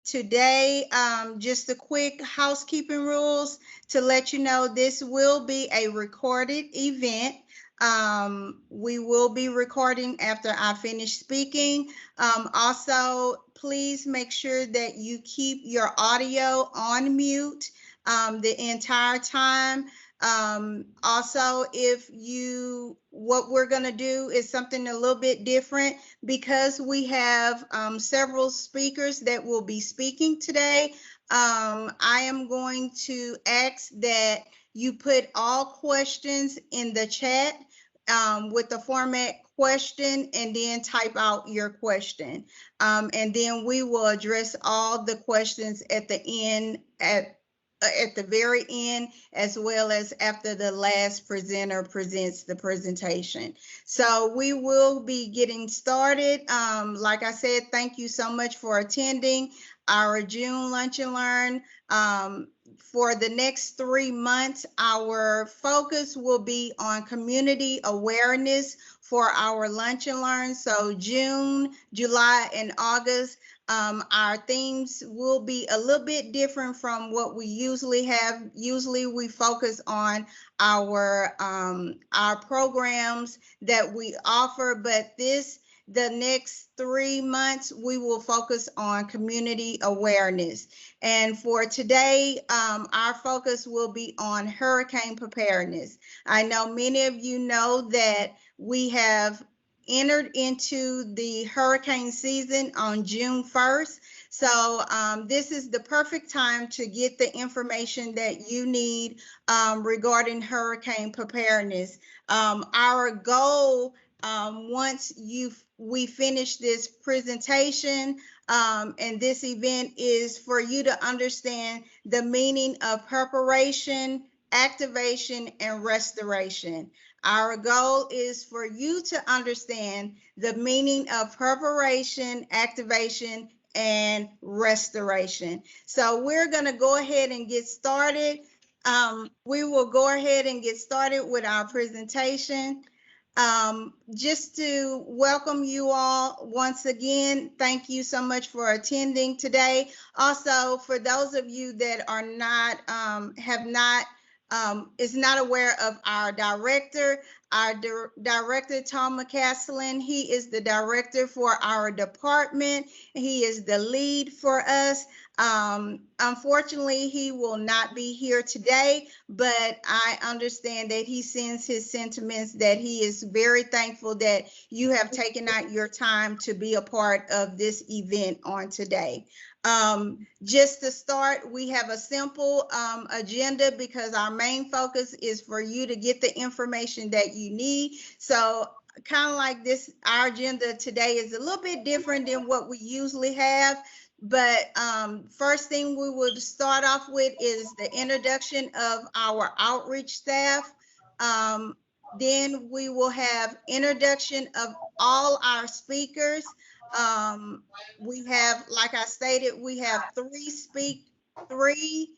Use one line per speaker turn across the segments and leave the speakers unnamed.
today, just a quick housekeeping rules to let you know this will be a recorded event. We will be recording after I finish speaking. Also, please make sure that you keep your audio on mute the entire time. Also, what we're going to do is something a little bit different because we have several speakers that will be speaking today. I am going to ask that you put all questions in the chat with the format question and then type out your question. And then we will address all the questions at the end, at the very end, as well as after the last presenter presents the presentation. So we will be getting started. Like I said, thank you so much for attending our June Lunch and Learn. For the next 3 months, our focus will be on community awareness for our Lunch and Learn. So June, July, and August, our themes will be a little bit different from what we usually have. Usually we focus on our programs that we offer, but the next 3 months, we will focus on community awareness. And for today, our focus will be on hurricane preparedness. I know many of you know that we have entered into the hurricane season on June 1st. So this is the perfect time to get the information that you need regarding hurricane preparedness. Our goal, once we finish this presentation and this event, is for you to understand the meaning of preparation, activation, and restoration. Our goal is for you to understand the meaning of preparation, activation, and restoration. So we're going to go ahead and get started. We will go ahead and get started with our presentation. Just to welcome you all once again, thank you so much for attending today. Also, for those of you that are not, is not aware of our director, Director Tom McCaslin, he is the director for our department. He is the lead for us. Unfortunately, he will not be here today, but I understand that he sends his sentiments that he is very thankful that you have taken out your time to be a part of this event on today. Just to start, we have a simple agenda because our main focus is for you to get the information that you need. So kind of like this, our agenda today is a little bit different than what we usually have. But first thing we would start off with is the introduction of our outreach staff. Then we will have introduction of all our speakers. We have, like I stated, we have three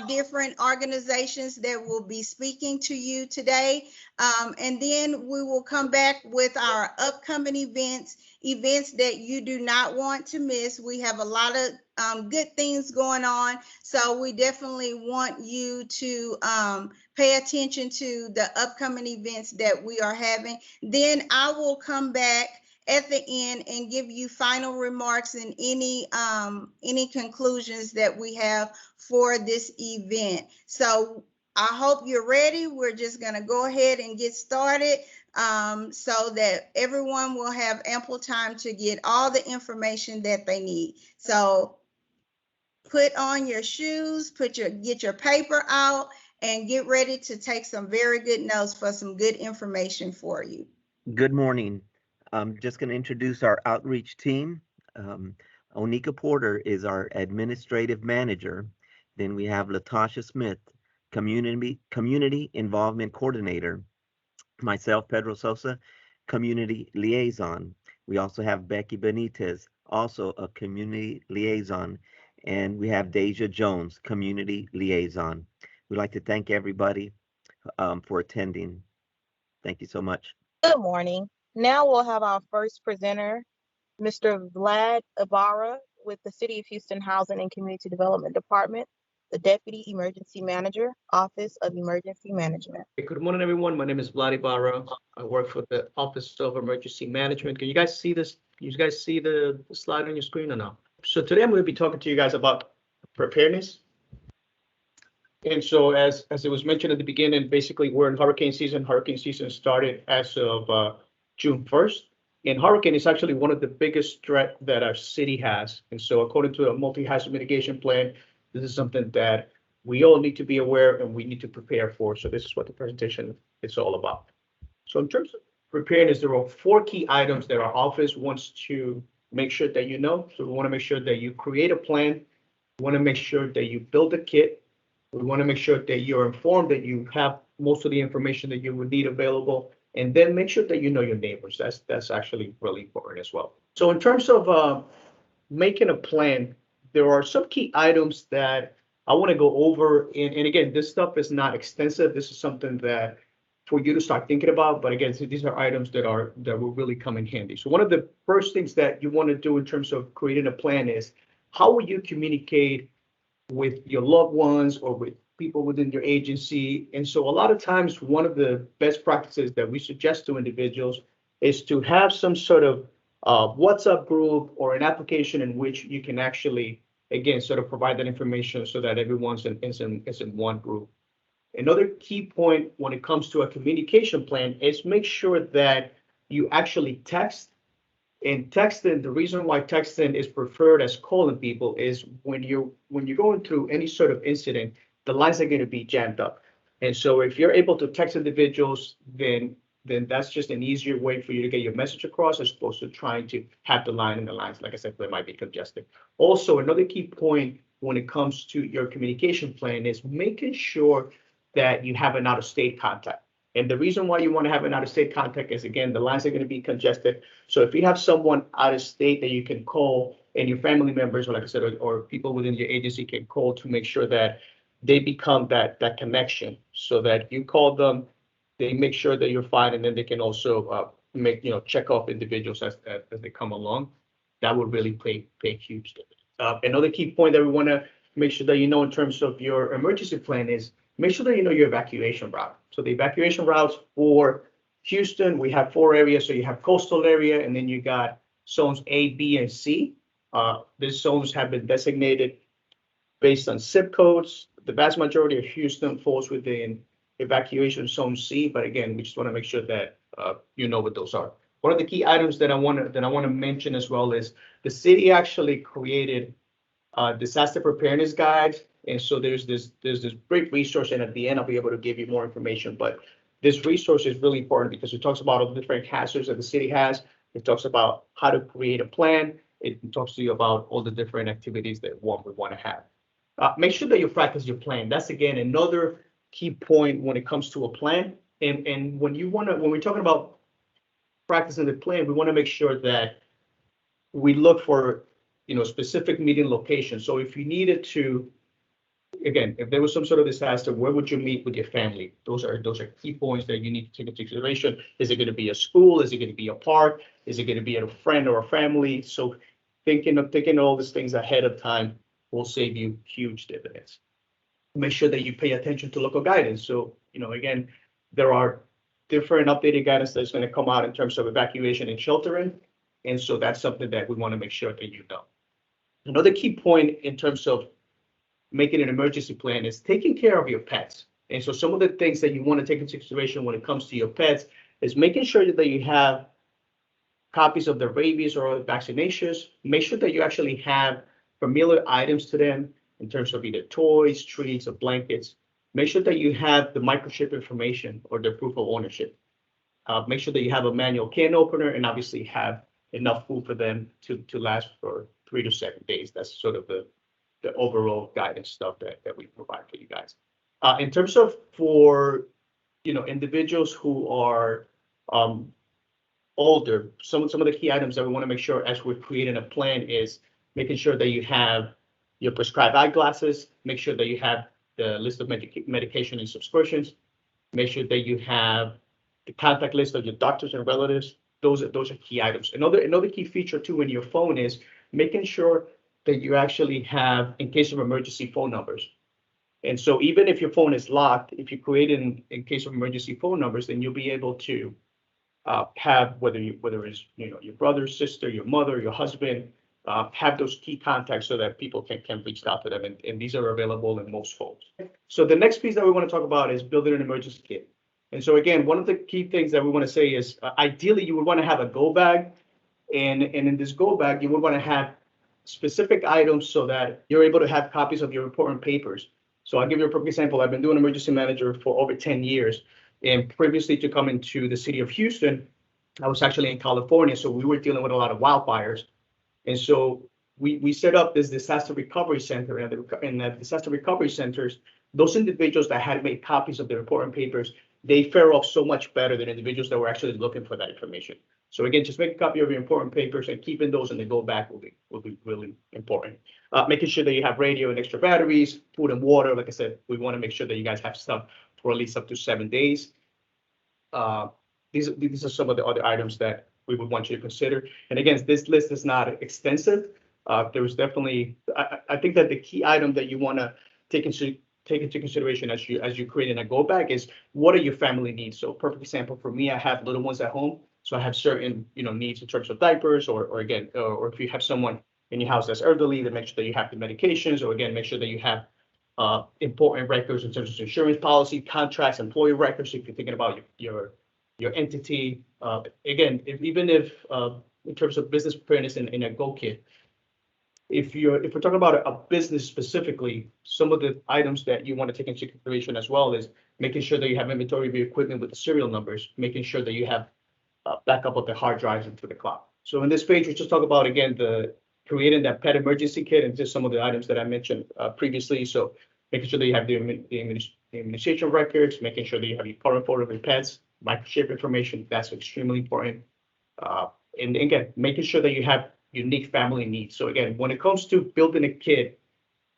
different organizations that will be speaking to you today. And then we will come back with our upcoming events that you do not want to miss. We have a lot of good things going on. So we definitely want you to pay attention to the upcoming events that we are having. Then I will come back at the end and give you final remarks and any conclusions that we have for this event. So I hope you're ready. We're just going to go ahead and get started so that everyone will have ample time to get all the information that they need. So put on your shoes, get your paper out, and get ready to take some very good notes for some good information for you.
Good morning. I'm just going to introduce our outreach team. Onika Porter is our administrative manager. Then we have Latasha Smith, community involvement coordinator. Myself, Pedro Sosa, community liaison. We also have Becky Benitez, also a community liaison. And we have Deja Jones, community liaison. We'd like to thank everybody for attending. Thank you so much.
Good morning. Now we'll have our first presenter, Mr. Vlad Ivara with the City of Houston Housing and Community Development Department, the Deputy Emergency Manager, Office of Emergency Management.
Hey, good morning, everyone. My name is Vlad Ivara. I work for the Office of Emergency Management. Can you guys see this? You guys see the slide on your screen or no? So today I'm going to be talking to you guys about preparedness. And so as it was mentioned at the beginning, basically we're in hurricane season. Hurricane season started as of June 1st. And hurricane is actually one of the biggest threat that our city has. And so according to a multi-hazard mitigation plan, this is something that we all need to be aware and we need to prepare for. So this is what the presentation is all about. So in terms of preparedness, there are 4 key items that our office wants to make sure that you know. So we want to make sure that you create a plan. We want to make sure that you build a kit. We want to make sure that you're informed, that you have most of the information that you would need available, and then make sure that you know your neighbors. That's actually really important as well. So in terms of making a plan, there are some key items that I want to go over. And again, this stuff is not extensive. This is something that for you to start thinking about. But again, so these are items that will really come in handy. So one of the first things that you want to do in terms of creating a plan is how will you communicate with your loved ones or with people within your agency. And so a lot of times, one of the best practices that we suggest to individuals is to have some sort of WhatsApp group or an application in which you can actually, again, sort of provide that information so that everyone's in one group. Another key point when it comes to a communication plan is make sure that you actually text. And texting, the reason why texting is preferred as calling people is when you're going through any sort of incident, the lines are going to be jammed up. And so if you're able to text individuals, then that's just an easier way for you to get your message across as opposed to trying to have the line and the lines. Like I said, they might be congested. Also, another key point when it comes to your communication plan is making sure that you have an out-of-state contact. And the reason why you want to have an out-of-state contact is, again, the lines are going to be congested. So if you have someone out of state that you can call and your family members, or like I said, or people within your agency can call to make sure that they become that connection so that you call them, they make sure that you're fine, and then they can also check off individuals as they come along. That would really pay huge dividends. Another key point that we want to make sure that you know in terms of your emergency plan is make sure that you know your evacuation route. So the evacuation routes for Houston, we have 4 areas. So you have coastal area, and then you got zones A, B, and C. These zones have been designated based on zip codes. The vast majority of Houston falls within evacuation zone C. But again, we just want to make sure that you know what those are. One of the key items that I want to mention as well is the city actually created disaster preparedness guides. And so there's this great resource, and at the end I'll be able to give you more information. But this resource is really important because it talks about all the different hazards that the city has. It talks about how to create a plan. It talks to you about all the different activities that one would want to have. Make sure that you practice your plan. That's again another key point when it comes to a plan. And when we're talking about practicing the plan, we want to make sure that we look for specific meeting locations. So if you needed to, again, if there was some sort of disaster, where would you meet with your family? Those are key points that you need to take into consideration. Is it going to be a school? Is it going to be a park? Is it going to be a friend or a family? So thinking all these things ahead of time will save you huge dividends. Make sure that you pay attention to local guidance. So, again, there are different updated guidance that's going to come out in terms of evacuation and sheltering. And so that's something that we want to make sure that you know. Another key point in terms of making an emergency plan is taking care of your pets. And so some of the things that you want to take into consideration when it comes to your pets is making sure that you have copies of the rabies or other vaccinations. Make sure that you actually have familiar items to them in terms of either toys, treats, or blankets. Make sure that you have the microchip information or the proof of ownership. Make sure that you have a manual can opener and obviously have enough food for them to last for 3 to 7 days. That's sort of the overall guidance stuff that we provide for you guys. In terms of for individuals who are older, some of the key items that we want to make sure as we're creating a plan is making sure that you have your prescribed eyeglasses, make sure that you have the list of medication and subscriptions, make sure that you have the contact list of your doctors and relatives. Those are key items. Another key feature too in your phone is making sure that you actually have in case of emergency phone numbers. And so even if your phone is locked, if you create in case of emergency phone numbers, then you'll be able to have whether it's your brother, sister, your mother, your husband, have those key contacts so that people can reach out to them. And these are available in most phones. So the next piece that we want to talk about is building an emergency kit. And so again, one of the key things that we want to say is ideally you would want to have a go bag. And in this go bag, you would want to have specific items so that you're able to have copies of your important papers. So I'll give you a perfect example. I've been doing emergency manager for over 10 years. And previously to come into the city of Houston, I was actually in California. So we were dealing with a lot of wildfires. And so we set up this disaster recovery center. And in the disaster recovery centers, those individuals that had made copies of their important papers, they fare off so much better than individuals that were actually looking for that information. So again, just make a copy of your important papers and keeping those in the go back will be really important. Making sure that you have radio and extra batteries, food and water. Like I said, we want to make sure that you guys have stuff for at least up to 7 days. These are some of the other items that we would want you to consider. And again, this list is not extensive. There was definitely, I think that the key item that you want to take into consideration as you create a go bag is what are your family needs. So perfect example for me, I have little ones at home. So I have certain needs in terms of diapers or if you have someone in your house that's elderly, then make sure that you have the medications, or again, make sure that you have important records in terms of insurance policy, contracts, employee records. If you're thinking about your entity, again, even if in terms of business preparedness in a go kit, if we're talking about a business specifically, some of the items that you want to take into consideration as well is making sure that you have inventory of your equipment with the serial numbers, making sure that you have backup of the hard drives into the cloud. So in this page, we just talk about, again, creating that pet emergency kit and just some of the items that I mentioned previously. So making sure that you have the immunization records, making sure that you have your current photo of your pets, microchip information, that's extremely important. And again, making sure that you have unique family needs. So again, when it comes to building a kit,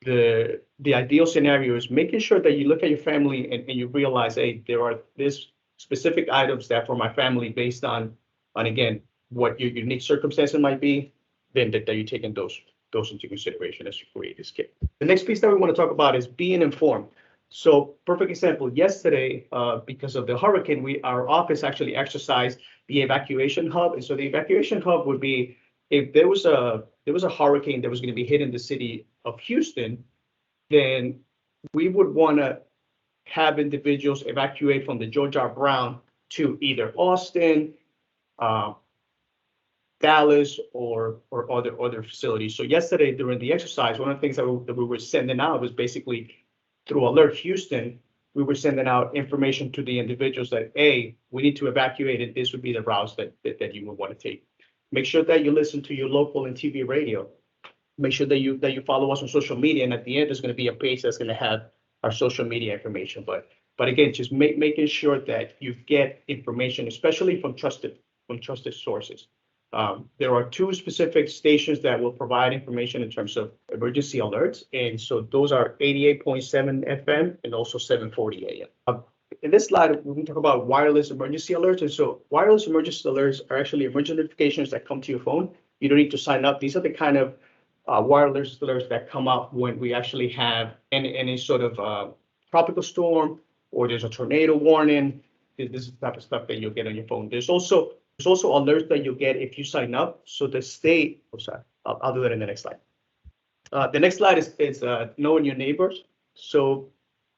the ideal scenario is making sure that you look at your family and you realize, hey, there are this specific items that for my family based on again, what your unique circumstances might be, then that you're taking those into consideration as you create this kit. The next piece that we want to talk about is being informed. So perfect example, yesterday, because of the hurricane, our office actually exercised the evacuation hub. And so the evacuation hub would be, if there was a hurricane that was going to be hitting the city of Houston, then we would want to have individuals evacuate from the George R. Brown to either Austin, Dallas, or other facilities. So yesterday during the exercise, one of the things that we were sending out was basically through Alert Houston, we were sending out information to the individuals that, hey, we need to evacuate, and this would be the routes that you would want to take. Make sure that you listen to your local and TV radio. Make sure that you follow us on social media, and at the end, there's going to be a page that's going to have our social media information. But again, just making sure that you get information, especially from trusted sources. There are 2 specific stations that will provide information in terms of emergency alerts, and so those are 88.7 FM and also 740 AM. In this slide, we talk about wireless emergency alerts, and so wireless emergency alerts are actually emergency notifications that come to your phone. You don't need to sign up. These are the kind of wireless alerts that come up when we actually have any sort of tropical storm or there's a tornado warning. This is the type of stuff that you'll get on your phone. There's also alerts that you'll get if you sign up. So the state, I'll do that in the next slide. The next slide is knowing your neighbors. So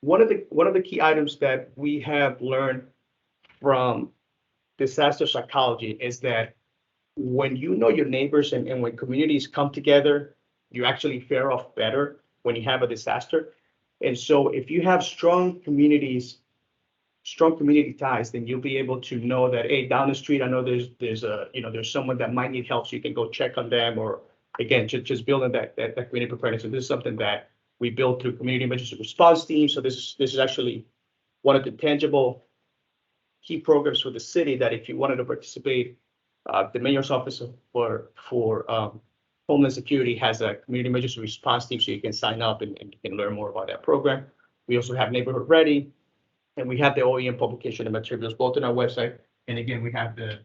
one of the key items that we have learned from disaster psychology is that when you know your neighbors and when communities come together, you actually fare off better when you have a disaster. And so if you have strong community ties, then you'll be able to know that, hey, down the street, I know there's someone that might need help, so you can go check on them. Or again, just building that community preparedness. So this is something that we built through community emergency response team. So this is actually one of the tangible key programs for the city that if you wanted to participate, the mayor's office for Homeland Security has a community emergency response team, so you can sign up and you can learn more about that program. We also have Neighborhood Ready, and we have the OEM publication and materials both on our website. And again, we have the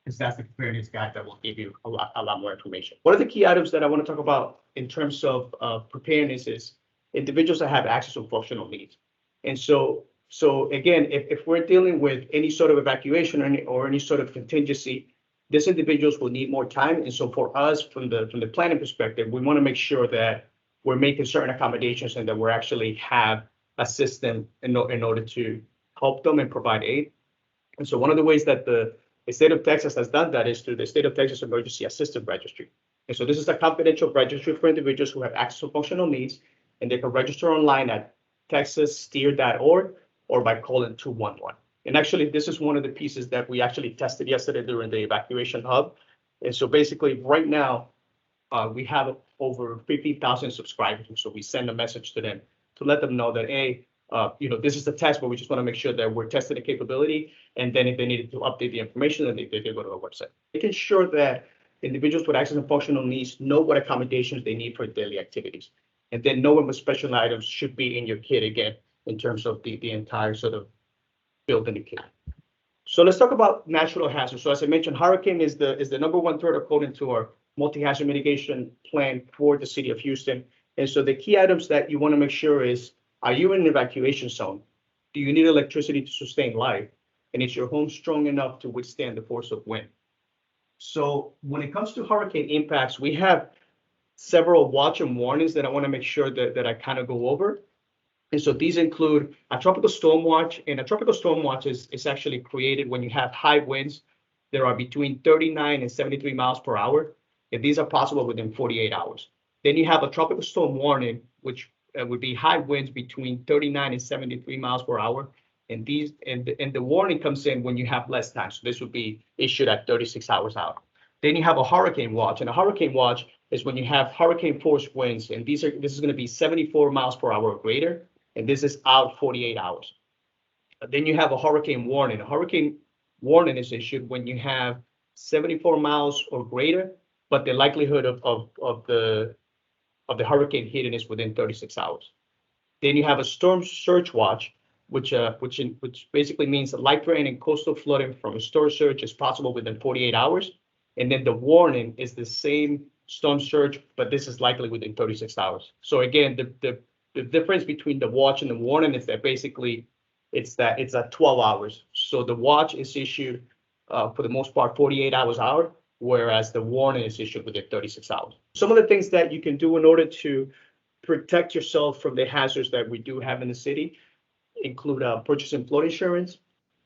because that's the preparedness guide that will give you a lot more information. One of the key items that I want to talk about in terms of preparedness is individuals that have access to functional needs. And so again, if we're dealing with any sort of evacuation or any sort of contingency, these individuals will need more time. And so for us, from the planning perspective, we want to make sure that we're making certain accommodations and that we're actually have a system in order to help them and provide aid. And so one of the ways that the state of Texas has done that is through the State of Texas Emergency Assistance Registry. And so this is a confidential registry for individuals who have access to functional needs, and they can register online at texassteer.org or by calling 211. And actually, this is one of the pieces that we actually tested yesterday during the evacuation hub. And so basically right now, we have over 50,000 subscribers. So we send a message to them to let them know that, hey, this is the test, but we just want to make sure that we're testing the capability. And then if they needed to update the information, then they go to our website. Making sure that individuals with access and functional needs know what accommodations they need for daily activities. And then knowing what special items should be in your kit again, in terms of the entire sort of build in the kit. So let's talk about natural hazards. So as I mentioned, hurricane is the number one threat according to our multi-hazard mitigation plan for the city of Houston. And so the key items that you want to make sure is, are you in an evacuation zone? Do you need electricity to sustain life? And is your home strong enough to withstand the force of wind? So when it comes to hurricane impacts, we have several watch and warnings that I want to make sure that I kind of go over. And so these include a tropical storm watch. And a tropical storm watch is actually created when you have high winds. There are between 39 and 73 miles per hour. And these are possible within 48 hours. Then you have a tropical storm warning, which would be high winds between 39 and 73 miles per hour. And the warning comes in when you have less time. So this would be issued at 36 hours out. Then you have a hurricane watch, and a hurricane watch is when you have hurricane force winds, and this is going to be 74 miles per hour or greater, and this is out 48 hours. Then you have a hurricane warning. A hurricane warning is issued when you have 74 miles or greater, but the likelihood of the hurricane hitting is within 36 hours. Then you have a storm surge watch, which basically means that light rain and coastal flooding from a storm surge is possible within 48 hours. And then the warning is the same storm surge, but this is likely within 36 hours. So again, the difference between the watch and the warning is that basically it's at 12 hours. So the watch is issued for the most part 48 hours out, whereas the warning is issued within 36 hours. Some of the things that you can do in order to protect yourself from the hazards that we do have in the city include purchasing flood insurance,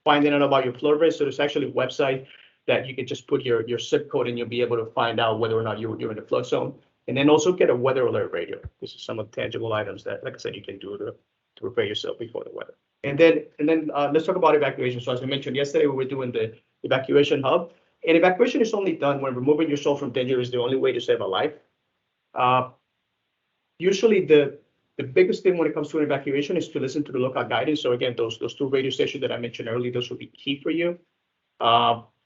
finding out about your flood risk. So there's actually a website that you can just put your zip code and you'll be able to find out whether or not you're in the flood zone. And then also get a weather alert radio. This is some of the tangible items that, like I said, you can do to prepare yourself before the weather. And then let's talk about evacuation. So as I mentioned yesterday, we were doing the evacuation hub. And evacuation is only done when removing yourself from danger is the only way to save a life. Usually the biggest thing when it comes to an evacuation is to listen to the local guidance. So again, those two radio stations that I mentioned earlier, those will be key for you.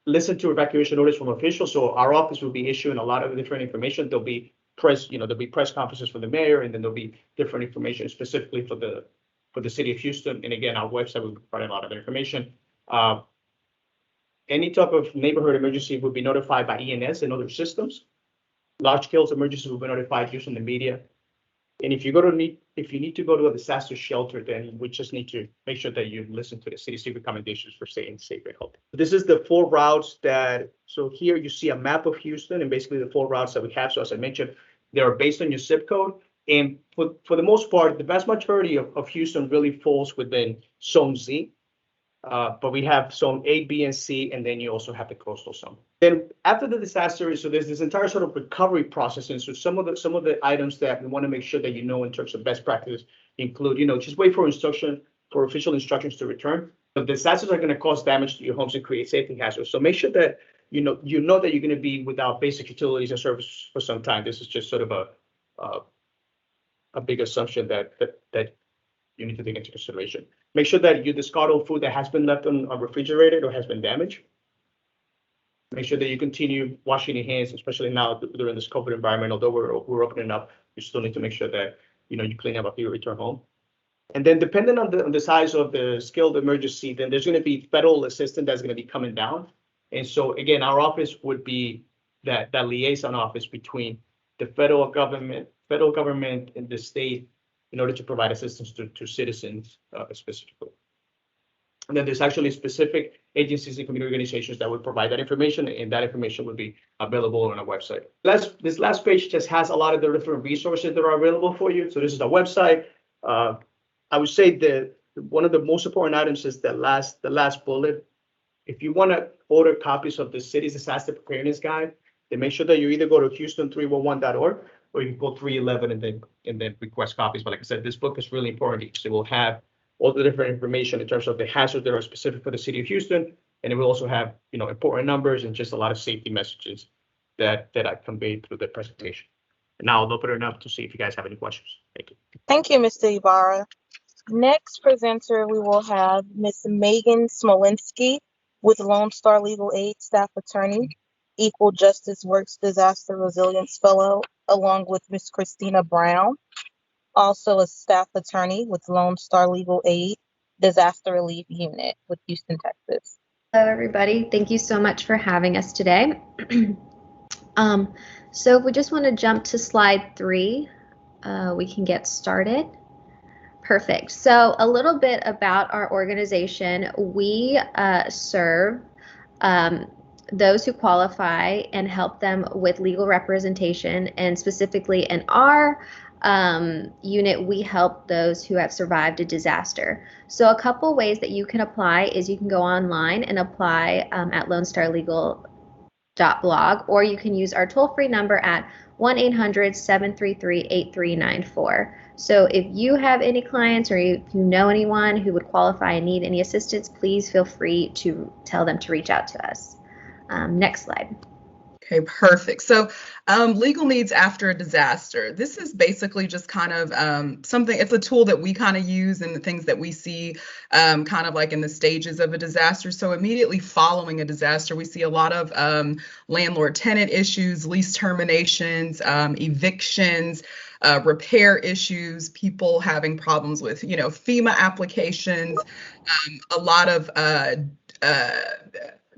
Listen to evacuation orders from officials. So our office will be issuing a lot of different information. There'll be press conferences from the mayor, and then there'll be different information specifically for the city of Houston. And again, our website will provide a lot of information. Any type of neighborhood emergency will be notified by ENS and other systems. Large scale emergencies will be notified using the media. And if you need to go to a disaster shelter, then we just need to make sure that you listen to the city's recommendations for staying safe and healthy. This is the 4 routes so here you see a map of Houston and basically the 4 routes that we have. So as I mentioned, they are based on your zip code. And for the most part, the vast majority of Houston really falls within Zone Z. But we have Zone A, B, and C, and then you also have the coastal zone. Then after the disaster, so there's this entire sort of recovery process. And so some of the items that we want to make sure that you know in terms of best practices include, just wait for official instructions to return. The disasters are going to cause damage to your homes and create safety hazards. So make sure that you know that you're going to be without basic utilities and service for some time. This is just sort of a big assumption that you need to take into consideration. Make sure that you discard all food that has been left refrigerated or has been damaged. Make sure that you continue washing your hands, especially now during this COVID environment. Although we're opening up, you still need to make sure that you clean up after you return home. And then depending on the size of the scale of the emergency, then there's going to be federal assistance that's going to be coming down. And so again, our office would be that liaison office between the federal government and the state in order to provide assistance to citizens specifically. And then there's actually specific agencies and community organizations that would provide that information, and that information would be available on our website. This last page just has a lot of the different resources that are available for you. So this is our website. I would say that one of the most important items is the last bullet. If you want to order copies of the city's disaster preparedness guide, then make sure that you either go to houston311.org or you can call 311 and then request copies. But like I said, this book is really important because it will have all the different information in terms of the hazards that are specific for the city of Houston, and it will also have important numbers and just a lot of safety messages that I conveyed through the presentation. And now I'll open it up to see if you guys have any questions. Thank you.
Thank you, Mr. Ivara. Next presenter, we will have Ms. Megan Smolinski with Lone Star Legal Aid Staff Attorney, Equal Justice Works Disaster Resilience Fellow, along with Ms. Christina Brown, also a staff attorney with Lone Star Legal Aid Disaster Relief Unit with Houston, Texas.
Hello, everybody. Thank you so much for having us today. So if we just want to jump to slide 3, we can get started. Perfect. So a little bit about our organization. We serve those who qualify and help them with legal representation, and specifically in our unit, we help those who have survived a disaster. So a couple ways that you can apply is you can go online and apply at lonestarlegal.blog, or you can use our toll-free number at 1-800-733-8394. So if you have any clients or if you know anyone who would qualify and need any assistance, please feel free to tell them to reach out to us. Next slide.
Okay, perfect. So legal needs after a disaster. This is basically just kind of something, it's a tool that we kind of use in the things that we see kind of like in the stages of a disaster. So immediately following a disaster, we see a lot of landlord-tenant issues, lease terminations, evictions, repair issues, people having problems with, FEMA applications, a lot of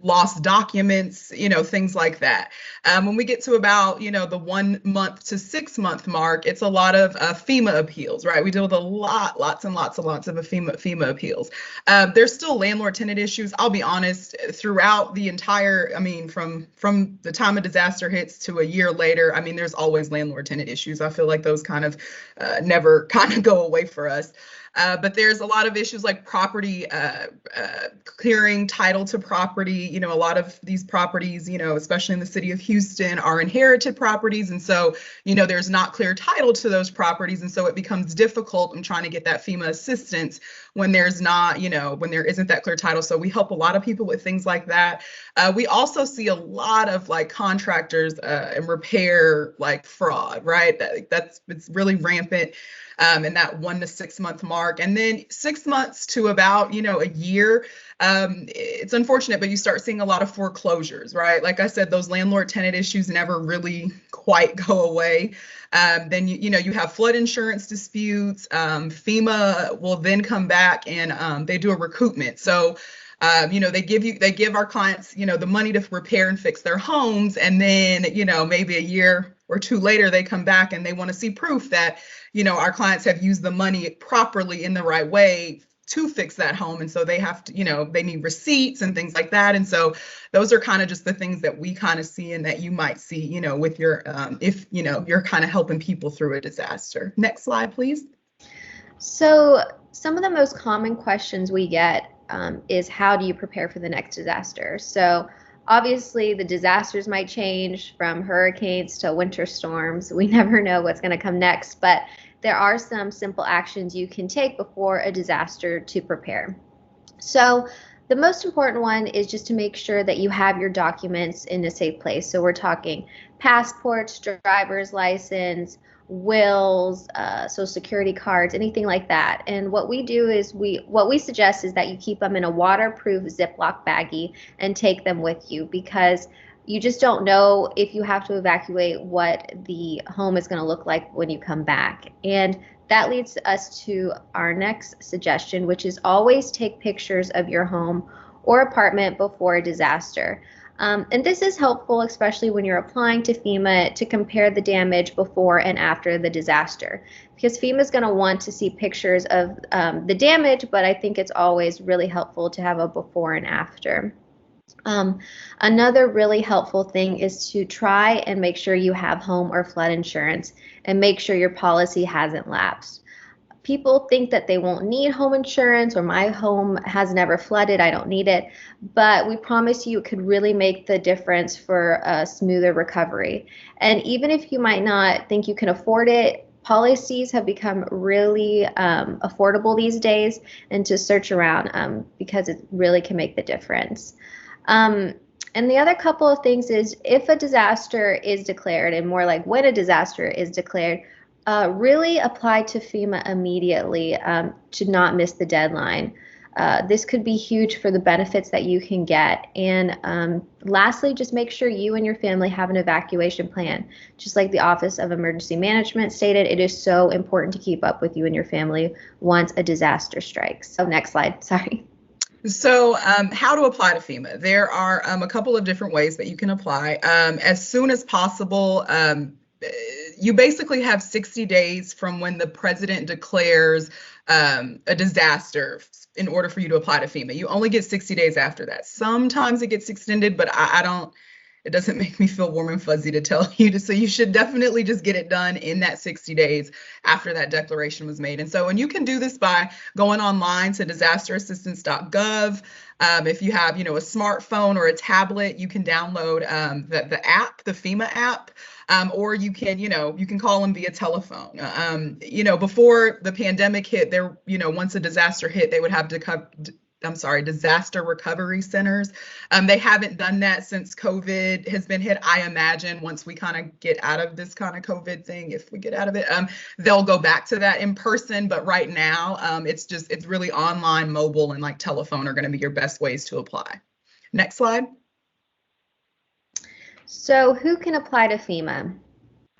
lost documents, things like that. When we get to about, the 1 month to 6 month mark, it's a lot of FEMA appeals, right? We deal with lots and lots of FEMA appeals. There's still landlord-tenant issues. I'll be honest, throughout the entire, from the time a disaster hits to a year later, there's always landlord-tenant issues. I feel like those kind of never kind of go away for us. But there's a lot of issues like property, clearing title to property. A lot of these properties, especially in the city of Houston, are inherited properties. And so, there's not clear title to those properties. And so it becomes difficult in trying to get that FEMA assistance when there's not, when there isn't that clear title. So we help a lot of people with things like that. We also see a lot of like contractors and repair like fraud, right? It's really rampant. In that 1 to 6 month mark, and then 6 months to about, a year. It's unfortunate, but you start seeing a lot of foreclosures, right? Like I said, those landlord-tenant issues never really quite go away. Then you have flood insurance disputes. FEMA will then come back and they do a recoupment. So they give our clients, the money to repair and fix their homes. And then, maybe a year or two later, they come back and they want to see proof that, our clients have used the money properly in the right way to fix that home. And so they have to, they need receipts and things like that. And so those are kind of just the things that we kind of see and that you might see, with your, if, you're kind of helping people through a disaster. Next slide, please.
So some of the most common questions we get is how do you prepare for the next disaster? So obviously the disasters might change from hurricanes to winter storms. We never know what's going to come next, but there are some simple actions you can take before a disaster to prepare. So the most important one is just to make sure that you have your documents in a safe place. So we're talking passports, driver's license, wills, social security cards, anything like that. And what we do is what we suggest is that you keep them in a waterproof Ziploc baggie and take them with you, because you just don't know if you have to evacuate what the home is going to look like when you come back. And that leads us to our next suggestion, which is always take pictures of your home or apartment before a disaster. And this is helpful, especially when you're applying to FEMA, to compare the damage before and after the disaster, because FEMA is going to want to see pictures of the damage, but I think it's always really helpful to have a before and after. Another really helpful thing is to try and make sure you have home or flood insurance and make sure your policy hasn't lapsed. People think that they won't need home insurance, or my home has never flooded, I don't need it, but we promise you it could really make the difference for a smoother recovery. And even if you might not think you can afford it, policies have become really affordable these days, and to search around because it really can make the difference. And the other couple of things is, if a disaster is declared, and more like when a disaster is declared, really apply to FEMA immediately to not miss the deadline. This could be huge for the benefits that you can get. And lastly, just make sure you and your family have an evacuation plan. Just like the Office of Emergency Management stated, it is so important to keep up with you and your family once a disaster strikes. So next slide, sorry.
So how to apply to FEMA? There are a couple of different ways that you can apply. As soon as possible, you basically have 60 days from when the president declares a disaster in order for you to apply to FEMA. You only get 60 days after that. Sometimes it gets extended, but it doesn't make me feel warm and fuzzy to tell you. So you should definitely just get it done in that 60 days after that declaration was made. And so, and you can do this by going online to disasterassistance.gov. If you have, a smartphone or a tablet, you can download the app, the FEMA app. Or you can call them via telephone. Before the pandemic hit, once a disaster hit, they would have disaster recovery centers. They haven't done that since COVID has been hit. I imagine once we kind of get out of this kind of COVID thing, if we get out of it, they'll go back to that in person. But right now, it's really online, mobile, and like telephone are going to be your best ways to apply. Next slide.
So who can apply to FEMA?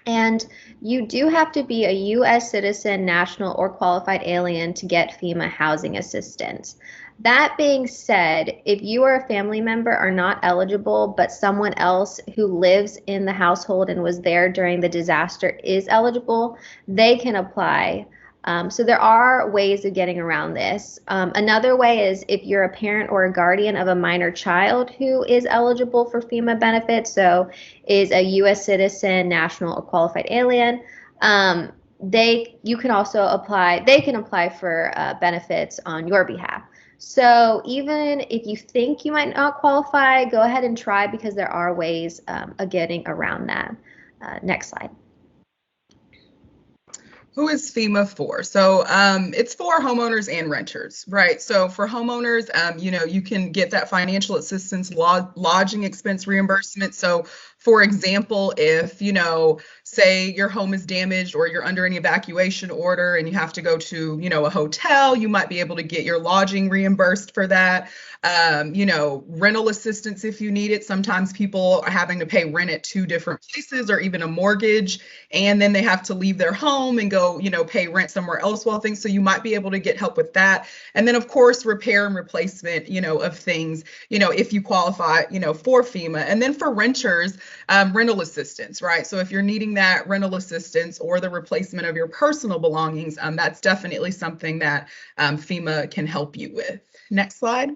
And you do have to be a U.S. citizen, national, or qualified alien to get FEMA housing assistance. That being said, if you or a family member are not eligible, but someone else who lives in the household and was there during the disaster is eligible, they can apply. So there are ways of getting around this. Another way is if you're a parent or a guardian of a minor child who is eligible for FEMA benefits, so is a U.S. citizen, national, or qualified alien, they can apply for benefits on your behalf. So even if you think you might not qualify, go ahead and try, because there are ways of getting around that. Next slide.
Who is FEMA for? So it's for homeowners and renters, right? So for homeowners, you can get that financial assistance, lodging expense reimbursement. So for example, if, say your home is damaged or you're under an evacuation order and you have to go to, a hotel, you might be able to get your lodging reimbursed for that. Rental assistance if you need it. Sometimes people are having to pay rent at 2 different places, or even a mortgage, and then they have to leave their home and go, pay rent somewhere else while things. So you might be able to get help with that. And then of course, repair and replacement, of things, if you qualify, for FEMA. And then for renters, rental assistance, right? So if you're needing that rental assistance or the replacement of your personal belongings, that's definitely something that FEMA can help you with. Next slide.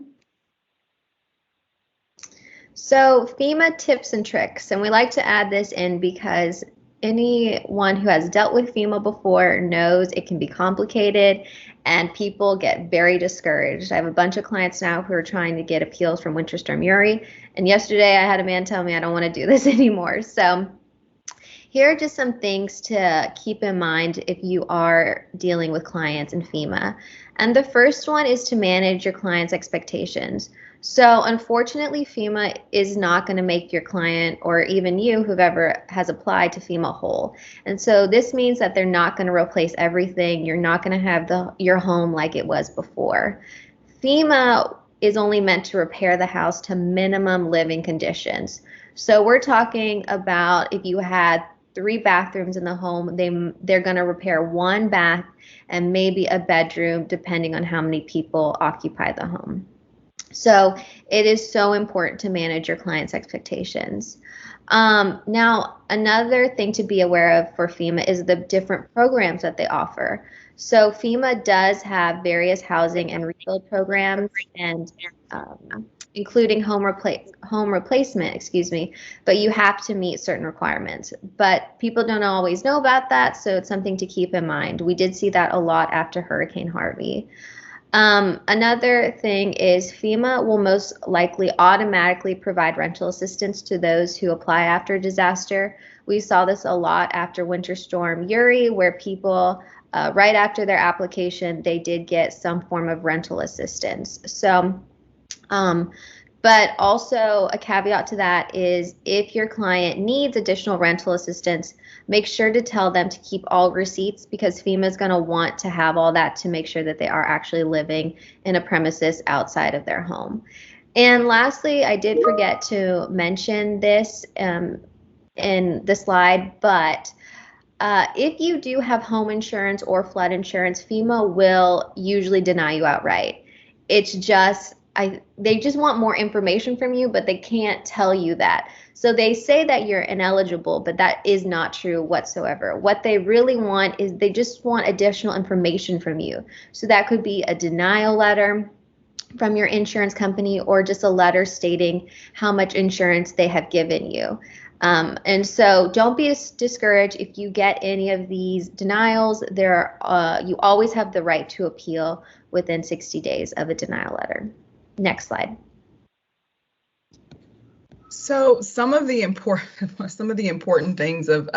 So FEMA tips and tricks, and we like to add this in because anyone who has dealt with FEMA before knows it can be complicated and people get very discouraged. I have a bunch of clients now who are trying to get appeals from Winter Storm Uri, and yesterday I had a man tell me I don't want to do this anymore. So here are just some things to keep in mind if you are dealing with clients in FEMA. And the first one is to manage your client's expectations. So unfortunately, FEMA is not going to make your client, or even you, whoever has applied to FEMA, whole. And so this means that they're not going to replace everything. You're not going to have your home like it was before. FEMA is only meant to repair the house to minimum living conditions. So we're talking about if you had 3 bathrooms in the home, they're going to repair 1 bath and maybe a bedroom, depending on how many people occupy the home. So it is so important to manage your client's expectations. Now, another thing to be aware of for FEMA is the different programs that they offer. So FEMA does have various housing and rebuild programs, and including home replacement, excuse me, but you have to meet certain requirements. But people don't always know about that, so it's something to keep in mind. We did see that a lot after Hurricane Harvey. Another thing is FEMA will most likely automatically provide rental assistance to those who apply after a disaster. We saw this a lot after Winter Storm Uri, where people, right after their application, they did get some form of rental assistance. So, but also a caveat to that is if your client needs additional rental assistance, make sure to tell them to keep all receipts, because FEMA is going to want to have all that to make sure that they are actually living in a premises outside of their home. And lastly, I did forget to mention this in the slide, but if you do have home insurance or flood insurance, FEMA will usually deny you outright. It's just they just want more information from you, but they can't tell you that. So they say that you're ineligible, but that is not true whatsoever. What they really want is they just want additional information from you. So that could be a denial letter from your insurance company, or just a letter stating how much insurance they have given you. And so don't be discouraged if you get any of these denials. You always have the right to appeal within 60 days of a denial letter. Next slide.
So some of the important things of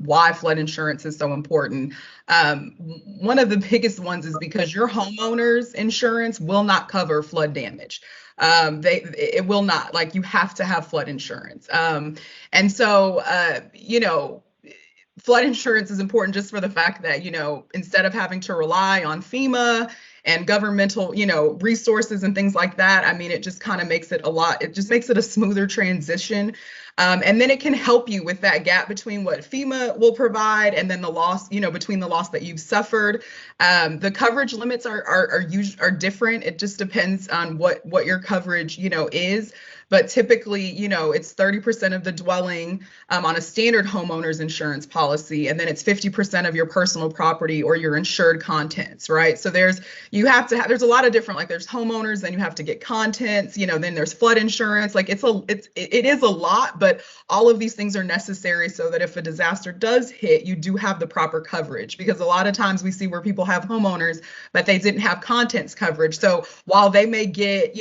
why flood insurance is so important. One of the biggest ones is because your homeowner's insurance will not cover flood damage. It will not. Like, you have to have flood insurance. And so flood insurance is important just for the fact that, instead of having to rely on FEMA and governmental, resources and things like that, I mean, it just kind of makes it a smoother transition. And then it can help you with that gap between what FEMA will provide and then the loss, between the loss that you've suffered. The coverage limits are different. It just depends on what your coverage, is. But typically, it's 30% of the dwelling on a standard homeowner's insurance policy, and then it's 50% of your personal property or your insured contents, right? So there's a lot of different, like, there's homeowners, then you have to get contents, then there's flood insurance. Like, it is a lot, but all of these things are necessary so that if a disaster does hit, you do have the proper coverage. Because a lot of times we see where people have homeowners, but they didn't have contents coverage. So while they may get,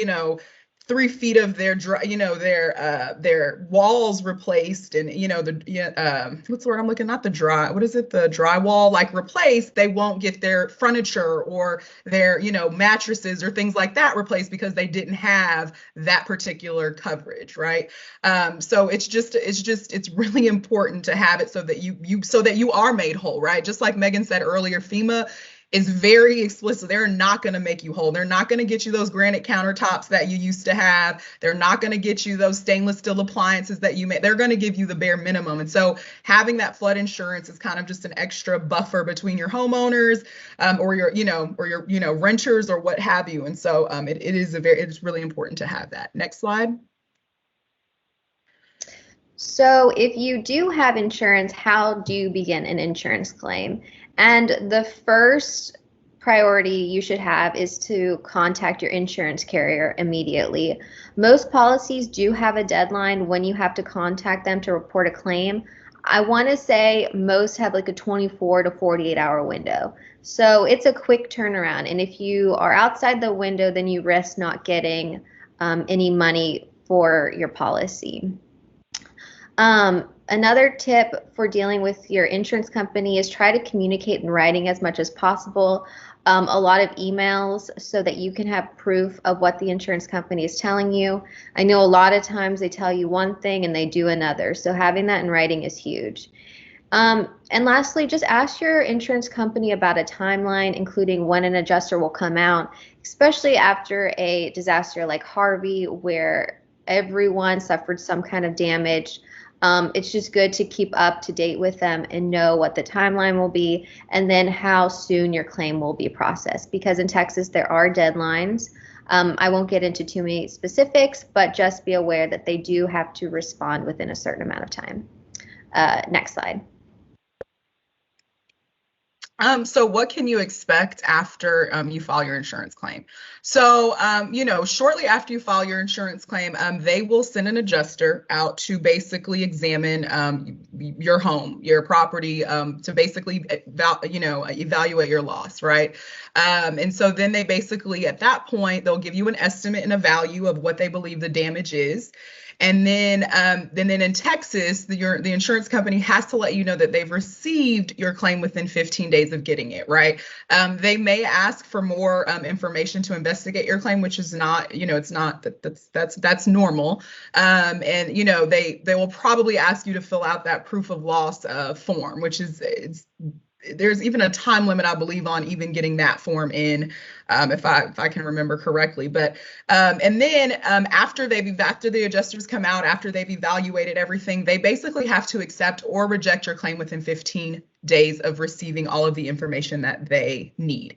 3 feet of their their walls replaced, and what's the word I'm looking, not the dry, what is it, the drywall, like, replaced, they won't get their furniture or their mattresses or things like that replaced because they didn't have that particular coverage, right? So it's really important to have it so that you are made whole, right? Just like Megan said earlier, FEMA is very explicit. They're not going to make you whole. They're not going to get you those granite countertops that you used to have. They're not going to get you those stainless steel appliances that you made. They're going to give you the bare minimum. And so having that flood insurance is kind of just an extra buffer between your homeowners or your renters or what have you. And so it is really important to have that. Next slide.
So if you do have insurance, how do you begin an insurance claim? And the first priority you should have is to contact your insurance carrier immediately. Most policies do have a deadline when you have to contact them to report a claim. I want to say most have like a 24 to 48 hour window. So it's a quick turnaround. And if you are outside the window, then you risk not getting any money for your policy. Another tip for dealing with your insurance company is try to communicate in writing as much as possible. A lot of emails so that you can have proof of what the insurance company is telling you. I know a lot of times they tell you one thing and they do another, so having that in writing is huge. And lastly, just ask your insurance company about a timeline, including when an adjuster will come out, especially after a disaster like Harvey, where everyone suffered some kind of damage. It's just good to keep up to date with them and know what the timeline will be, and then how soon your claim will be processed. Because in Texas, there are deadlines. I won't get into too many specifics, but just be aware that they do have to respond within a certain amount of time. Next slide.
So what can you expect after you file your insurance claim? So, shortly after you file your insurance claim, they will send an adjuster out to basically examine your home, your property, to basically, evaluate your loss, right? And so then they basically, at that point, they'll give you an estimate and a value of what they believe the damage is. And then in Texas, the insurance company has to let you know that they've received your claim within 15 days of getting it, right? They may ask for more information to investigate your claim, which is not, it's not that's normal. And they will probably ask you to fill out that proof of loss form, which is there's even a time limit, I believe, on even getting that form in, if I can remember correctly. But and then after the adjusters come out, after they've evaluated everything, they basically have to accept or reject your claim within 15 days of receiving all of the information that they need.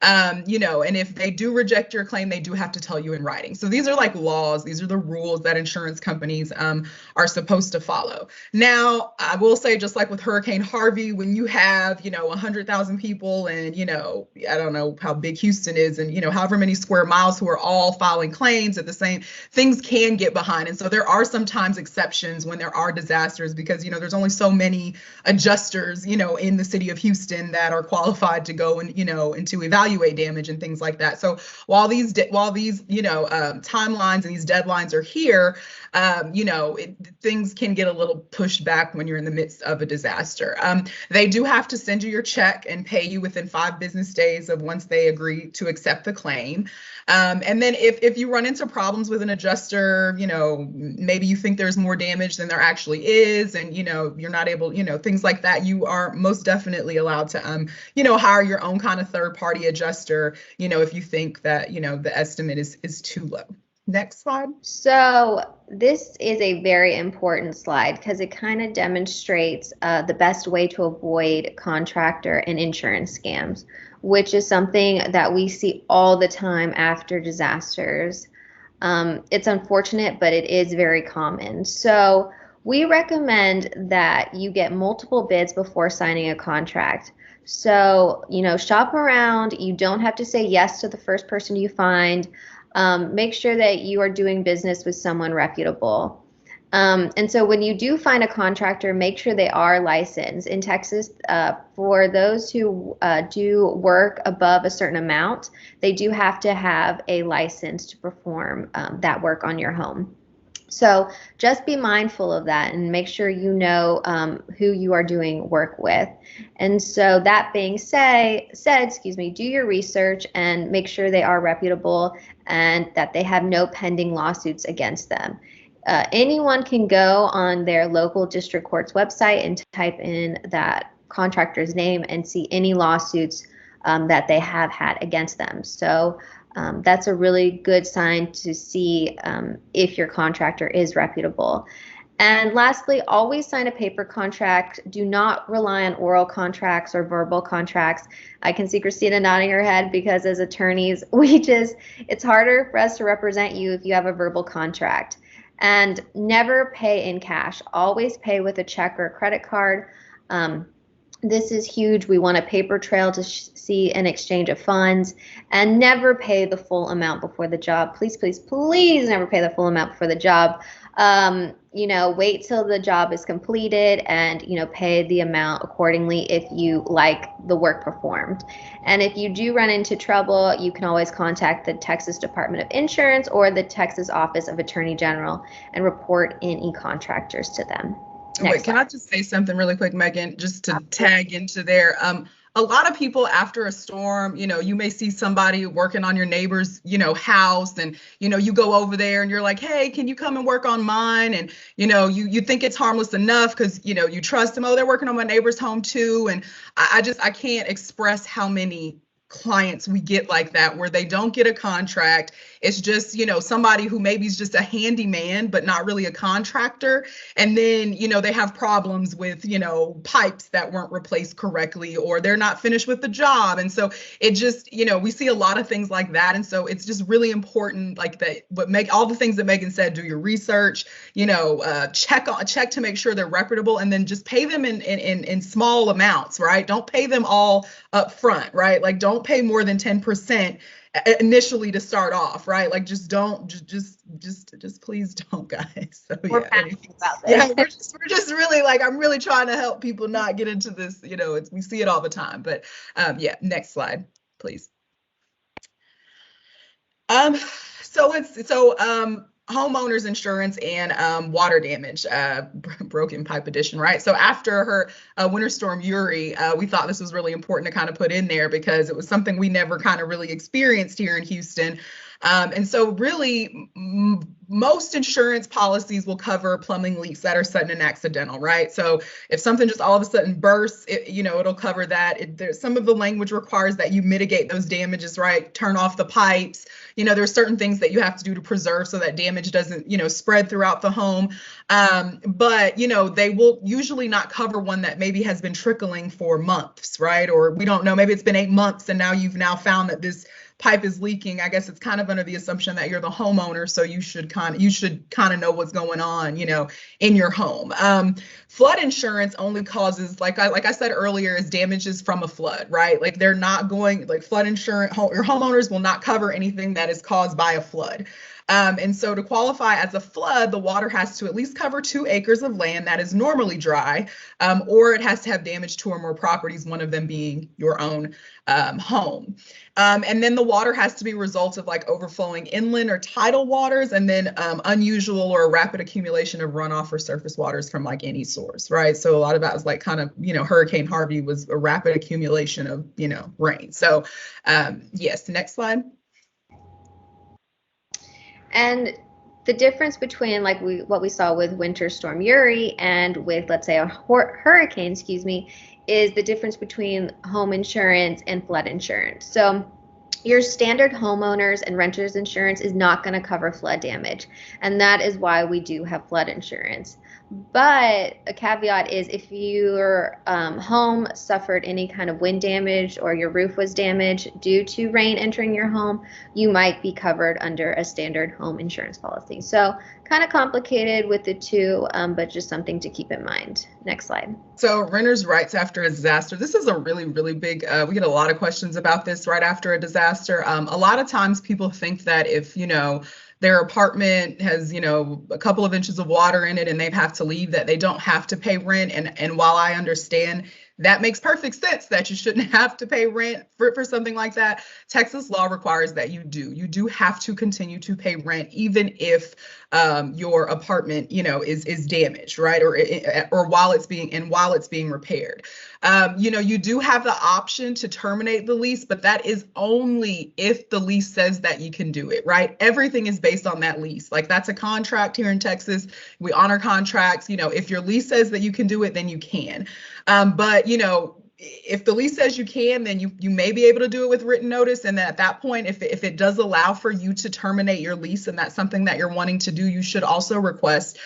And if they do reject your claim, they do have to tell you in writing. So these are like laws. These are the rules that insurance companies are supposed to follow. Now, I will say, just like with Hurricane Harvey, when you have, 100,000 people and, I don't know how big Houston is and, however many square miles who are all filing claims at the same, things can get behind. And so there are sometimes exceptions when there are disasters because, there's only so many adjusters, in the city of Houston that are qualified to go and, and to evaluate damage and things like that. So while these timelines and these deadlines are here, things can get a little pushed back when you're in the midst of a disaster. They do have to send you your check and pay you within 5 business days of once they agree to accept the claim. And then if you run into problems with an adjuster, maybe you think there's more damage than there actually is, and, you're not able, things like that, you are most definitely allowed to, hire your own kind of third-party adjuster, if you think that, the estimate is too low. Next slide.
So this is a very important slide because it kind of demonstrates the best way to avoid contractor and insurance scams, which is something that we see all the time after disasters. It's unfortunate, but it is very common. So we recommend that you get multiple bids before signing a contract. So, shop around. You don't have to say yes to the first person you find. Make sure that you are doing business with someone reputable. And so when you do find a contractor, make sure they are licensed. In Texas, for those who do work above a certain amount, they do have to have a license to perform that work on your home. So just be mindful of that and make sure you know who you are doing work with. And so that being said, do your research and make sure they are reputable and that they have no pending lawsuits against them. Anyone can go on their local district court's website and type in that contractor's name and see any lawsuits that they have had against them. So that's a really good sign to see if your contractor is reputable. And lastly, always sign a paper contract. Do not rely on oral contracts or verbal contracts. I can see Christina nodding her head because as attorneys, it's harder for us to represent you if you have a verbal contract. And never pay in cash. Always pay with a check or a credit card. This is huge. We want a paper trail to see an exchange of funds, and never pay the full amount before the job. Please, please, please never pay the full amount before the job. Wait till the job is completed and, pay the amount accordingly if you like the work performed. And if you do run into trouble, you can always contact the Texas Department of Insurance or the Texas Office of Attorney General and report any contractors to them.
Wait, can I just say something really quick, Megan, just to tag into there? A lot of people after a storm, you may see somebody working on your neighbor's, house, and, you go over there and you're like, hey, can you come and work on mine? And, you think it's harmless enough because, you trust them. Oh, they're working on my neighbor's home too. And I can't express how many clients we get like that, where they don't get a contract. It's just, somebody who maybe is just a handyman, but not really a contractor. And then, they have problems with, pipes that weren't replaced correctly, or they're not finished with the job. And so it just, we see a lot of things like that. And so it's just really important, like that, all the things that Megan said, do your research, check to make sure they're reputable, and then just pay them in small amounts, right? Don't pay them all up front, right? Like, don't pay more than 10% initially to start off, right? Like, just please don't, guys. So
We're
yeah,
passionate about this.
yeah, we're just really, like, I'm really trying to help people not get into this. We see it all the time. But yeah, next slide, please. Homeowners insurance and water damage, broken pipe edition, right? So after her Winter Storm Uri, we thought this was really important to kind of put in there, because it was something we never kind of really experienced here in Houston. And so really, most insurance policies will cover plumbing leaks that are sudden and accidental, right? So if something just all of a sudden bursts, it'll cover that. There's some of the language requires that you mitigate those damages, right? Turn off the pipes. There's certain things that you have to do to preserve so that damage doesn't, spread throughout the home. But, they will usually not cover one that maybe has been trickling for months, right? Or we don't know, maybe it's been 8 months and now you've found that this pipe is leaking. I guess it's kind of under the assumption that you're the homeowner, so you should kind of know what's going on, in your home. Flood insurance only causes, like I said earlier, is damages from a flood, right? Like, they're not going, like, flood insurance, your homeowners will not cover anything that is caused by a flood. And so to qualify as a flood, the water has to at least cover 2 acres of land that is normally dry, or it has to have damage to 2 or more properties, one of them being your own home. And then the water has to be a result of, like, overflowing inland or tidal waters, and then unusual or rapid accumulation of runoff or surface waters from, like, any source, right? So a lot of that is, like, kind of, Hurricane Harvey was a rapid accumulation of, rain. So yes, next slide.
And the difference between, like, what we saw with Winter Storm Uri and with, let's say, a hurricane, is the difference between home insurance and flood insurance. So your standard homeowners and renters insurance is not going to cover flood damage, and that is why we do have flood insurance. But a caveat is, if your home suffered any kind of wind damage or your roof was damaged due to rain entering your home, you might be covered under a standard home insurance policy. So kind of complicated with the two, but just something to keep in mind. Next slide.
So renters' rights after a disaster. This is a really, really big, we get a lot of questions about this right after a disaster. A lot of times people think that if, their apartment has, a couple of inches of water in it and they have to leave, that they don't have to pay rent. And while I understand that makes perfect sense that you shouldn't have to pay rent for something like that, Texas law requires that you do. You do have to continue to pay rent, even if your apartment, is damaged, right? Or while it's being repaired. You do have the option to terminate the lease, but that is only if the lease says that you can do it, right? Everything is based on that lease. Like, that's a contract here in Texas. We honor contracts. If your lease says that you can do it, then you can. But if the lease says you can, then you may be able to do it with written notice. And then at that point, if it does allow for you to terminate your lease and that's something that you're wanting to do, you should also request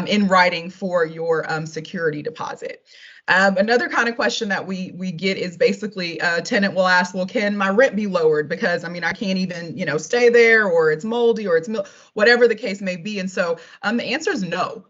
in writing for your security deposit. Another kind of question that we get is basically a tenant will ask, well, can my rent be lowered? Because I can't even, stay there, or it's moldy, or it's whatever the case may be. And so the answer is no.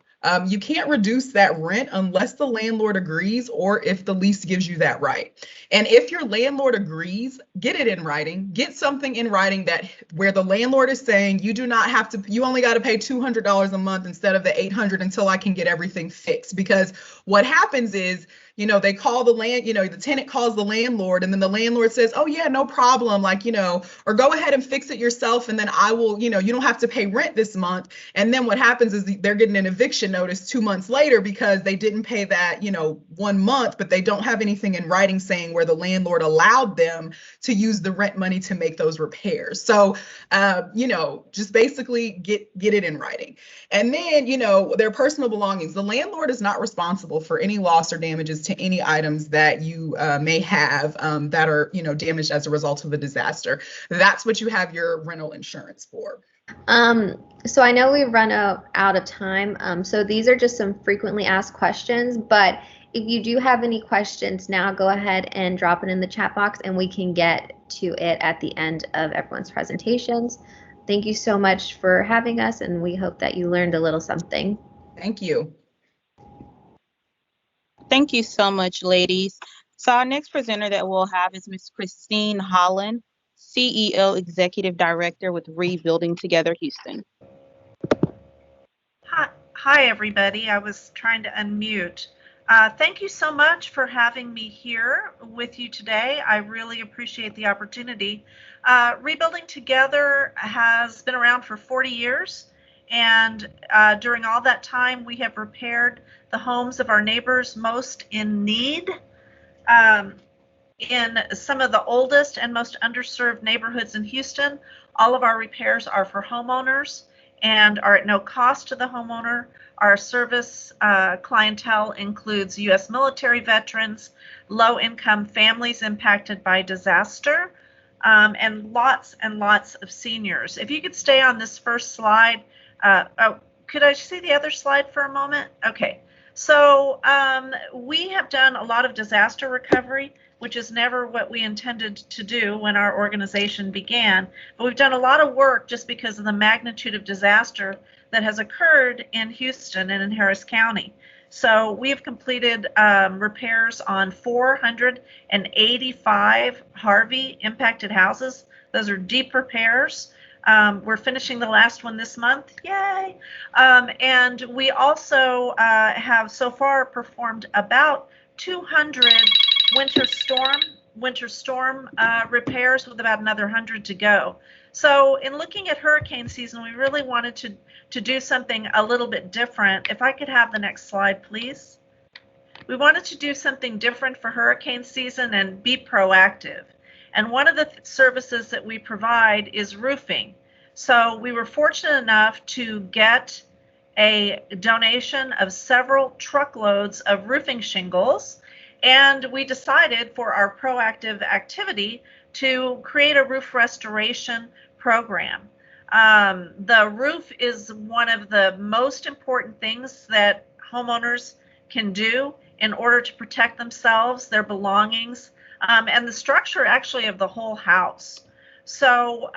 You can't reduce that rent unless the landlord agrees, or if the lease gives you that right. And if your landlord agrees, get it in writing. Get something in writing where the landlord is saying you do not have to, you only got to pay $200 a month instead of the $800 until I can get everything fixed. Because what happens is, they call the tenant calls the landlord, and then the landlord says, oh yeah, no problem. Or go ahead and fix it yourself. And then I will, you don't have to pay rent this month. And then what happens is they're getting an eviction notice 2 months later because they didn't pay that, 1 month, but they don't have anything in writing saying where the landlord allowed them to use the rent money to make those repairs. So, just basically get it in writing. And then, their personal belongings. The landlord is not responsible for any loss or damages to any items that you may have that are, damaged as a result of a disaster. That's what you have your rental insurance for.
So I know we've run out of time. So these are just some frequently asked questions, but if you do have any questions now, go ahead and drop it in the chat box and we can get to it at the end of everyone's presentations. Thank you so much for having us, and we hope that you learned a little something.
Thank you.
Thank you so much, ladies. So our next presenter that we'll have is Ms. Christine Holland, CEO Executive Director with Rebuilding Together Houston.
Hi, everybody. I was trying to unmute. Thank you so much for having me here with you today. I really appreciate the opportunity. Rebuilding Together has been around for 40 years, and during all that time, we have repaired the homes of our neighbors most in need. In some of the oldest and most underserved neighborhoods in Houston, all of our repairs are for homeowners and are at no cost to the homeowner. Our service clientele includes U.S. military veterans, low-income families impacted by disaster, and lots of seniors. If you could stay on this first slide. Could I see the other slide for a moment? Okay. So we have done a lot of disaster recovery, which is never what we intended to do when our organization began. But we've done a lot of work just because of the magnitude of disaster that has occurred in Houston and in Harris County. So we have completed repairs on 485 Harvey impacted houses. Those are deep repairs. We're finishing the last one this month. Yay! And we also have so far performed about 200 winter storm repairs with about another 100 to go. So in looking at hurricane season, we really wanted to do something a little bit different. If I could have the next slide, please. We wanted to do something different for hurricane season and be proactive. And one of the services that we provide is roofing. So we were fortunate enough to get a donation of several truckloads of roofing shingles, and we decided for our proactive activity to create a roof restoration program. The roof is one of the most important things that homeowners can do in order to protect themselves, their belongings, and the structure actually of the whole house. So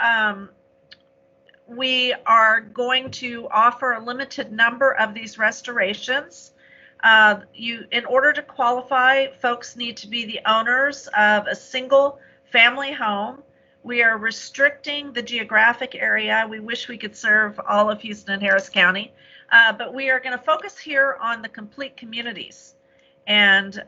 we are going to offer a limited number of these restorations. In order to qualify, folks need to be the owners of a single family home. We are restricting the geographic area. We wish we could serve all of Houston and Harris County, but we are going to focus here on the complete communities. And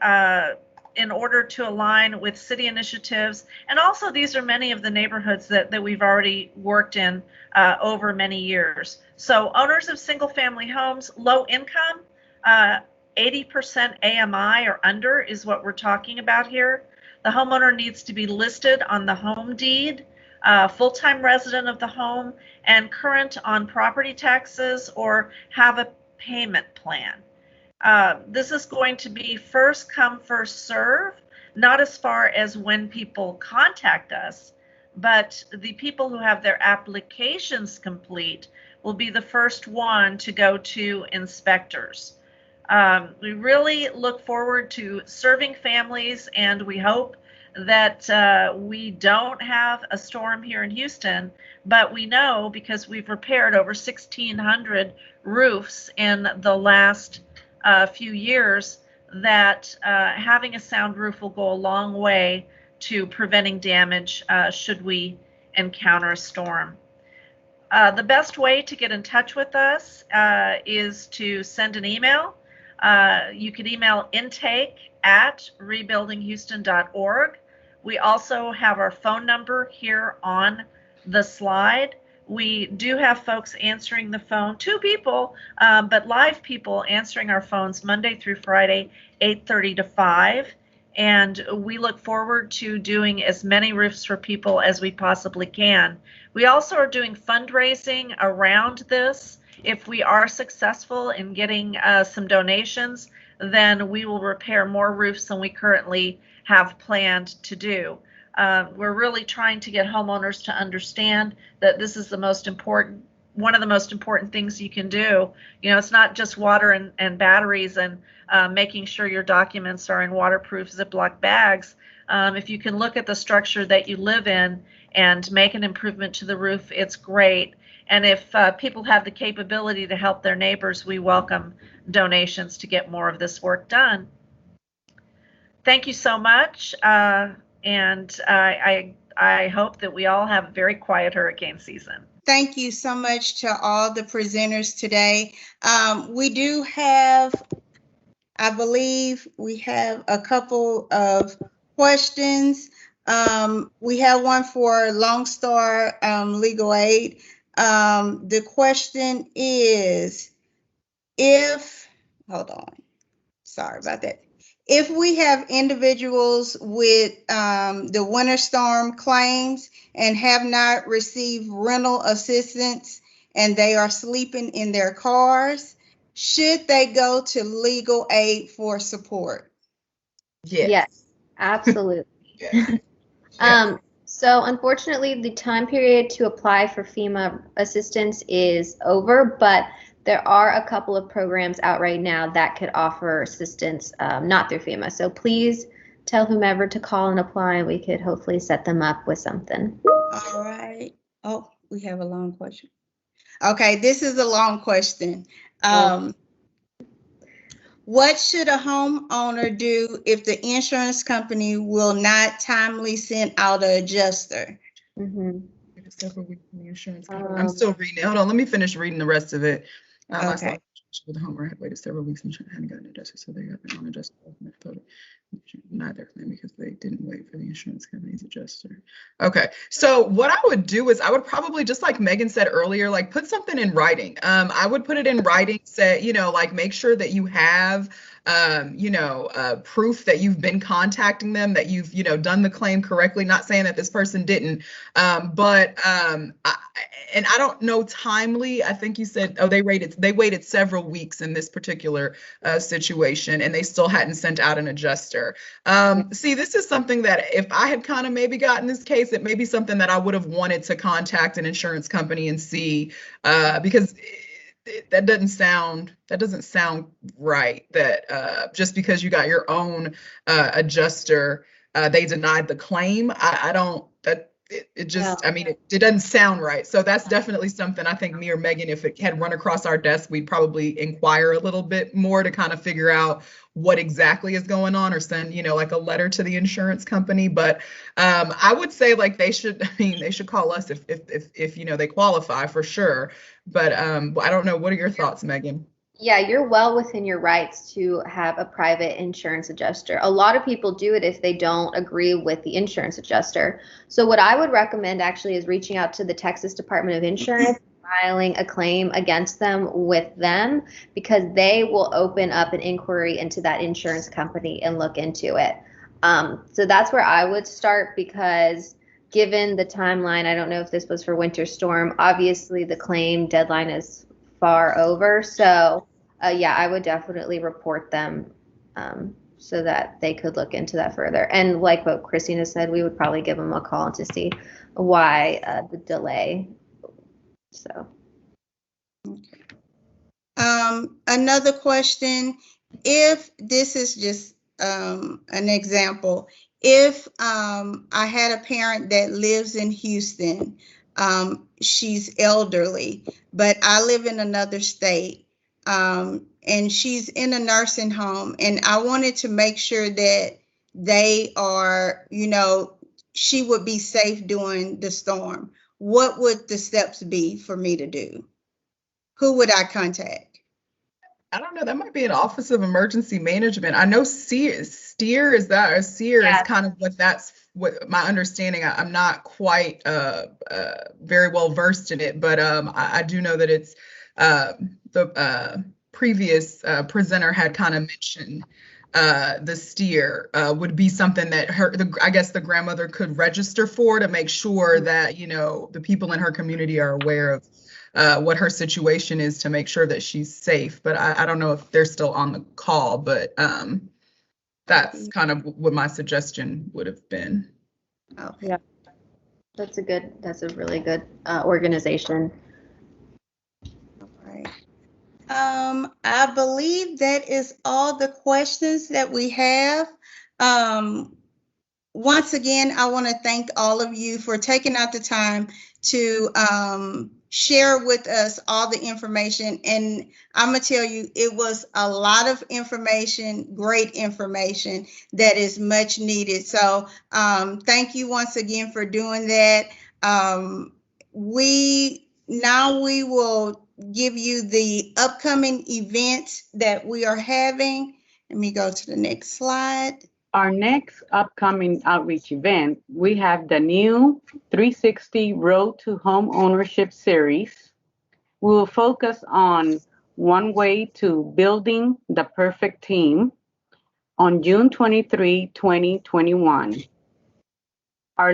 in order to align with city initiatives. And also these are many of the neighborhoods that we've already worked in over many years. So owners of single family homes, low income, 80% AMI or under is what we're talking about here. The homeowner needs to be listed on the home deed, full-time resident of the home, and current on property taxes or have a payment plan. This is going to be first come, first serve, not as far as when people contact us, but the people who have their applications complete will be the first one to go to inspectors. We really look forward to serving families, and we hope that we don't have a storm here in Houston, but we know because we've repaired over 1,600 roofs in the last few years that having a sound roof will go a long way to preventing damage should we encounter a storm. The best way to get in touch with us is to send an email. You can email intake@rebuildinghouston.org. We also have our phone number here on the slide. We do have folks answering the phone, 2 people, but live people answering our phones Monday through Friday, 8:30 to 5. And we look forward to doing as many roofs for people as we possibly can. We also are doing fundraising around this. If we are successful in getting some donations, then we will repair more roofs than we currently have planned to do. We're really trying to get homeowners to understand that this is one of the most important things you can do. You know, it's not just water and batteries and making sure your documents are in waterproof Ziploc bags. If you can look at the structure that you live in and make an improvement to the roof, it's great. And if people have the capability to help their neighbors, we welcome donations to get more of this work done. Thank you so much. And I hope that we all have a very quiet hurricane season.
Thank you so much to all the presenters today. We do have, I believe we have a couple of questions. We have one for Lone Star Legal Aid. The question is, hold on, sorry about that. If we have individuals with the winter storm claims and have not received rental assistance and they are sleeping in their cars, should they go to legal aid for support?
Yes, absolutely.
Yes.
So unfortunately, the time period to apply for FEMA assistance is over, but there are a couple of programs out right now that could offer assistance, not through FEMA. So please tell whomever to call and apply, and we could hopefully set them up with something.
All right. Oh, we have a long question. Okay, this is a long question. What should a homeowner do if the insurance company will not timely send out an adjuster?
Mm-hmm.
I'm still reading it. Hold on, let me finish reading the rest of it.
Okay.
With the homeowner had waited several weeks and hadn't gotten adjusted, so they got their own adjuster. Not their claim because they didn't wait for the insurance company's adjuster. Okay, so what I would do is I would probably, just like Megan said earlier, like put something in writing. I would put it in writing, say, you know, like make sure that you have proof that you've been contacting them, that you've, done the claim correctly. Not saying that this person didn't, but I don't know timely. I think you said, they waited several weeks in this particular situation, and they still hadn't sent out an adjuster. See, this is something that if I had kind of maybe gotten this case, it may be something that I would have wanted to contact an insurance company and see, because that doesn't sound right, that just because you got your own adjuster, they denied the claim. It doesn't sound right. So that's definitely something I think me or Megan, if it had run across our desk, we'd probably inquire a little bit more to kind of figure out what exactly is going on, or send, like a letter to the insurance company. But I would say like they should call us if they qualify for sure. But I don't know. What are your thoughts, Megan?
Yeah, you're well within your rights to have a private insurance adjuster. A lot of people do it if they don't agree with the insurance adjuster. So what I would recommend actually is reaching out to the Texas Department of Insurance, filing a claim against them with them, because they will open up an inquiry into that insurance company and look into it. So that's where I would start, because given the timeline, I don't know if this was for winter storm, obviously the claim deadline is far over. So I would definitely report them so that they could look into that further. And like what Christina said, we would probably give them a call to see why the delay. So.
Another question, if this is just an example, if I had a parent that lives in Houston, she's elderly, but I live in another state, and she's in a nursing home, and I wanted to make sure that they are, she would be safe during the storm. What would the steps be for me to do? Who would I contact?
I don't know. That might be an Office of Emergency Management. I know SEER is kind of what my understanding. I'm not quite very well versed in it, but I do know that it's the previous presenter had kind of mentioned the SEER would be something that I guess the grandmother could register for, to make sure that the people in her community are aware what her situation is to make sure that she's safe. But I don't know if they're still on the call, but that's kind of what my suggestion would have been.
Okay.
Yeah. That's a really good organization.
All right. I believe that is all the questions that we have. Once again, I want to thank all of you for taking out the time to share with us all the information. And I'm going to tell you, it was a lot of information, great information that is much needed. So thank you once again for doing that. We will give you the upcoming events that we are having. Let me go to the next slide.
Our next upcoming outreach event, we have the new 360 Road to Home Ownership series. We will focus on one way to building the perfect team on June 23, 2021. Our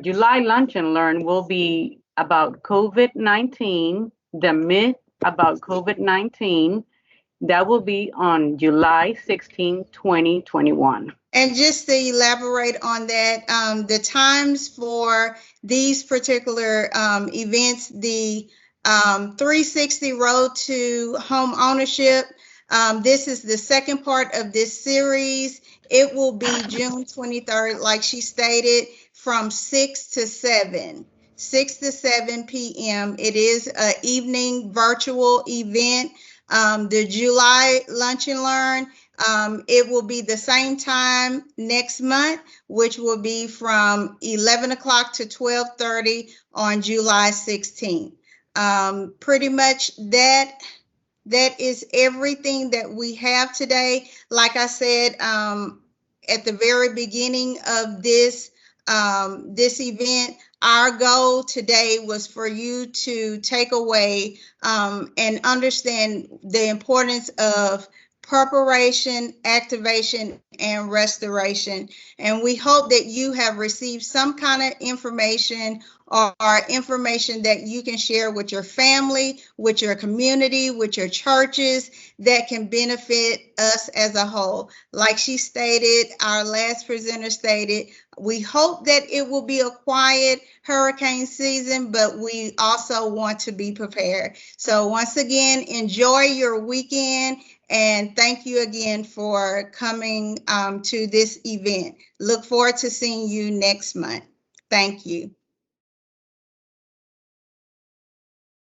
July Lunch and Learn will be about COVID-19, the myth about COVID-19. That will be on July 16, 2021.
And just to elaborate on that, the times for these particular events, the 360 Road to Home Ownership, this is the second part of this series. It will be June 23rd, like she stated, from 6 to 7 p.m. It is an evening virtual event. The July Lunch and Learn, it will be the same time next month, which will be from 11 o'clock to 12:30 on July 16th. Pretty much that is everything that we have today. Like I said at the very beginning of this event, our goal today was for you to take away and understand the importance of preparation, activation, and restoration. And we hope that you have received some kind of information or information that you can share with your family, with your community, with your churches that can benefit us as a whole. Like she stated, our last presenter stated, we hope that it will be a quiet hurricane season, but we also want to be prepared. So once again, enjoy your weekend, and thank you again for coming to this event. Look forward to seeing you next month. Thank you.